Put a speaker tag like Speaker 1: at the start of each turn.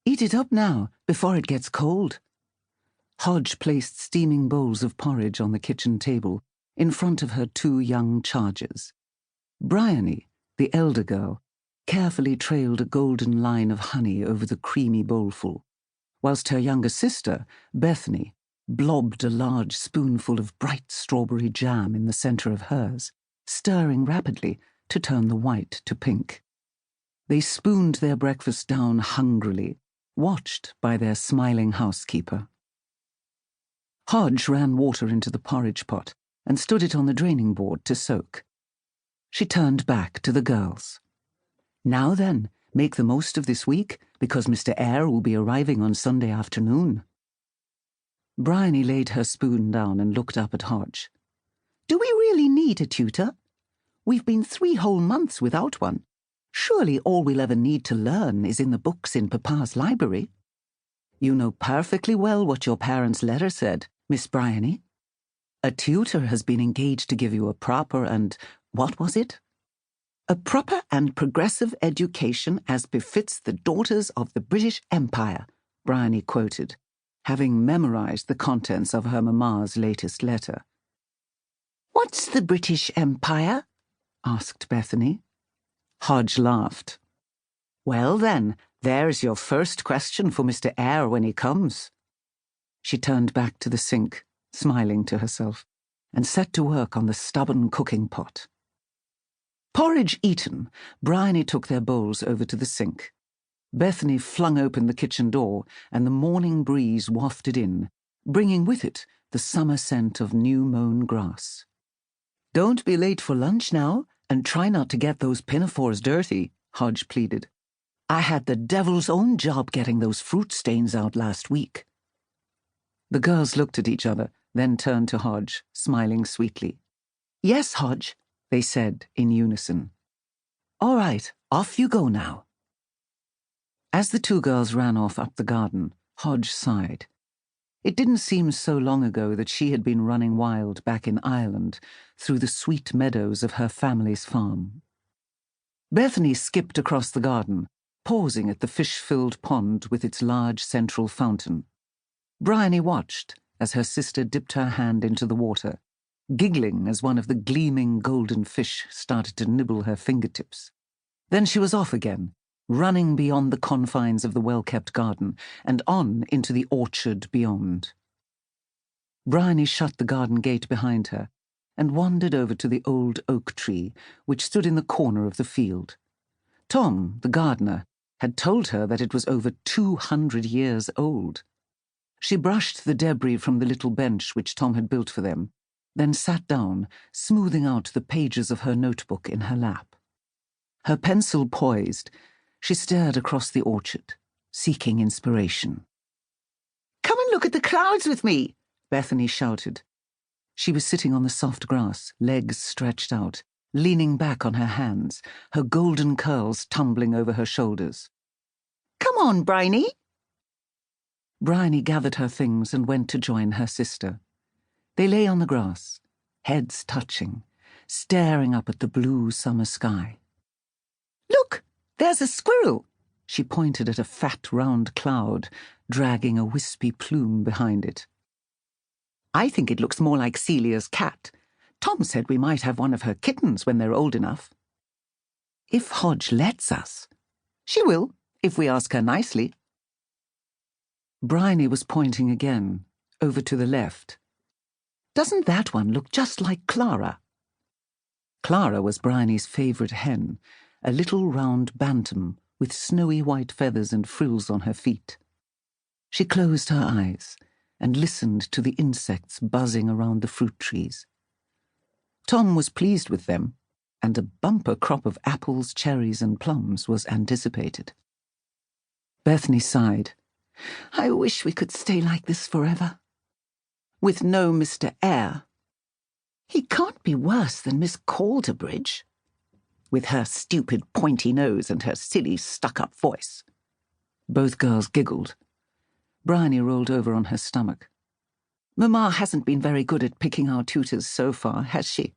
Speaker 1: Eat it up now, before it gets cold. Hodge placed steaming bowls of porridge on the kitchen table, in front of her 2 young charges. Bryony, the elder girl, carefully trailed a golden line of honey over the creamy bowlful, whilst her younger sister, Bethany, blobbed a large spoonful of bright strawberry jam in the centre of hers, stirring rapidly to turn the white to pink. They spooned their breakfast down hungrily, watched by their smiling housekeeper. Hodge ran water into the porridge pot and stood it on the draining board to soak. She turned back to the girls. Now then, make the most of this week, because Mr. Eyre will be arriving on Sunday afternoon. Bryony laid her spoon down and looked up at Hodge. Do we really need a tutor? We've been 3 whole months without one. Surely all we'll ever need to learn is in the books in Papa's library. You know perfectly well what your parents' letter said, Miss Bryony. A tutor has been engaged to give you a proper and, what was it? A proper and progressive education as befits the daughters of the British Empire, Bryony quoted, having memorized the contents of her mamma's latest letter. What's the British Empire? Asked Bethany. Hodge laughed. Well then, there's your first question for Mr. Eyre when he comes. She turned back to the sink, smiling to herself, and set to work on the stubborn cooking pot. Porridge eaten, Bryony took their bowls over to the sink. Bethany flung open the kitchen door, and the morning breeze wafted in, bringing with it the summer scent of new-mown grass. Don't be late for lunch now, and try not to get those pinafores dirty, Hodge pleaded. I had the devil's own job getting those fruit stains out last week. The girls looked at each other, then turned to Hodge, smiling sweetly. Yes, Hodge, they said in unison. All right, off you go now. As the 2 girls ran off up the garden, Hodge sighed. It didn't seem so long ago that she had been running wild back in Ireland through the sweet meadows of her family's farm. Bethany skipped across the garden, pausing at the fish-filled pond with its large central fountain. Bryony watched as her sister dipped her hand into the water, giggling as one of the gleaming golden fish started to nibble her fingertips. Then she was off again, running beyond the confines of the well-kept garden and on into the orchard beyond. Bryony shut the garden gate behind her and wandered over to the old oak tree which stood in the corner of the field. Tom, the gardener, had told her that it was over 200 years old. She brushed the debris from the little bench which Tom had built for them, then sat down, smoothing out the pages of her notebook in her lap. Her pencil poised, she stared across the orchard, seeking inspiration. Come and look at the clouds with me, Bethany shouted. She was sitting on the soft grass, legs stretched out, leaning back on her hands, her golden curls tumbling over her shoulders. Come on, Bryony. Bryony gathered her things and went to join her sister. They lay on the grass, heads touching, staring up at the blue summer sky. Look! There's a squirrel! She pointed at a fat, round cloud, dragging a wispy plume behind it. I think it looks more like Celia's cat. Tom said we might have one of her kittens when they're old enough. If Hodge lets us. She will, if we ask her nicely. Bryony was pointing again, over to the left. Doesn't that one look just like Clara? Clara was Bryony's favourite hen, a little round bantam with snowy white feathers and frills on her feet. She closed her eyes and listened to the insects buzzing around the fruit trees. Tom was pleased with them, and a bumper crop of apples, cherries, and plums was anticipated. Bethany sighed. I wish we could stay like this forever. With no Mr. Eyre. He can't be worse than Miss Calderbridge, with her stupid pointy nose and her silly stuck-up voice. Both girls giggled. Bryony rolled over on her stomach. Mamma hasn't been very good at picking our tutors so far, has she?